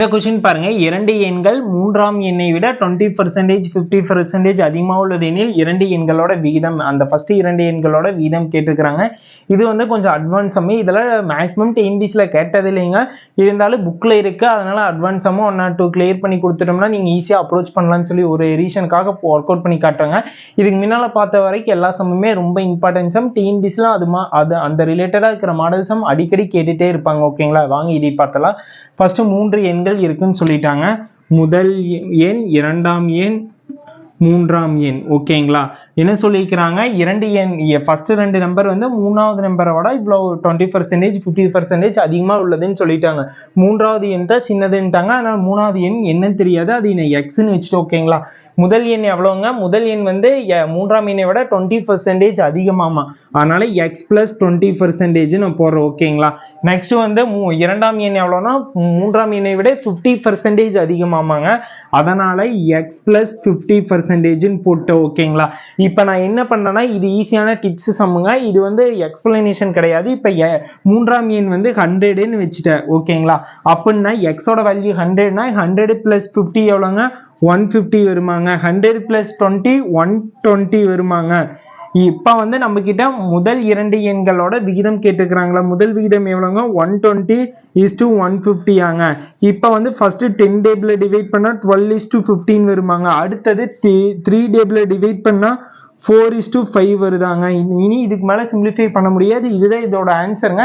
இந்த கொஸ்டின் பாருங்க, இரண்டு எண்கள் மூன்றாம் எண்ணை விட 20% 50% அதிகமாக உள்ளது எனில் இரண்டு எண்களோட விகிதம், அந்த ஃபர்ஸ்ட் இரண்டு எண்களோட விகிதம் கேட்டுக்கிறாங்க. இது வந்து கொஞ்சம் அட்வான்ஸ் சம்மி, இதெல்லாம் மேக்ஸிமம் டிஎன்பிசியில் கேட்டது இல்லைங்க, இருந்தாலும் புக்கில் இருக்கு, அதனால அட்வான்ஸ் சம்மா 1 or 2 கிளியர் பண்ணி கொடுத்துட்டோம்னா நீங்கள் ஈஸியாக அப்ரோச் பண்ணலாம்னு சொல்லி ஒரு ரீசனுக்காக ஒர்க் அவுட் பண்ணி காட்டுறாங்க. இதுக்கு முன்னால் பார்த்த வரைக்கும் எல்லா சம்முமே ரொம்ப இம்பார்ட்டன்ட் சம், டிஎன்பிசியில் அது அந்த ரிலேட்டடாக இருக்கிற மாடல் சம் அடிக்கடி கேட்டுகிட்டே இருப்பாங்க. ஓகேங்களா, வாங்க இதை பார்த்தலாம். ஃபர்ஸ்ட் 3 எண்கள் இருக்குன்னு சொல்லிட்டாங்க. முதல் எண், இரண்டாம் எண், மூன்றாம் எண். ஓகேங்களா, என்ன சொல்லிக்கிறாங்க, இரண்டு எண் ஃபர்ஸ்ட் ரெண்டு நம்பர் வந்து மூணாவது நம்பரை விட இவ்வளவு 20% 50% அதிகமா உள்ளதுன்னு சொல்லிட்டாங்க. மூன்றாவது எண் தான் சின்னதுன்ட்டாங்க, அதனால மூணாவது எண் என்னன்னு தெரியாது, அது எக்ஸ்ன்னு வச்சுட்டு. ஓகேங்களா, முதல் எண் எவ்வளவுங்க, முதல் எண் வந்து மூன்றாம் எண்ணை விட 20% அதிகமாமா, அதனால எக்ஸ் பிளஸ் 20% நான் போடுறேன். ஓகேங்களா, நெக்ஸ்ட் வந்து இரண்டாம் எண் எவ்வளோனா மூன்றாம் எண்ணை விட 50% அதிகமாமாங்க, அதனால எக்ஸ் பிளஸ் 50% போட்டு. ஓகேங்களா, இப்போ நான் என்ன பண்ணேன்னா, இது ஈஸியான டிப்ஸ் சம்முங்க, இது வந்து எக்ஸ்பிளனேஷன் கிடையாது. இப்போ மூன்றாம் எண் வந்து 100ன்னு வச்சுட்டேன். ஓகேங்களா, அப்படின்னா எக்ஸோட வேல்யூ 100னா 100 + 50 எவ்வளோங்க, 150 வருமாங்க. 100 + 20 120 வருமாங்க. இப்போ வந்து நம்ம கிட்ட முதல் இரண்டு எண்களோட விகிதம் கேட்டுக்கிறாங்களா, முதல் விகிதம் எவ்வளோங்க, 120:150 ஆங்க. இப்போ வந்து ஃபர்ஸ்ட் 10 டேபிள் டிவைட் பண்ணா 12:15 வருமாங்க. அடுத்தது 3 டேபிள் டிவைட் பண்ணா 4:5 வருதாங்க. இனி இதுக்கு மேல சிம்பிளிஃபை பண்ண முடியாது. இதுதான் இதோட ஆன்சருங்க.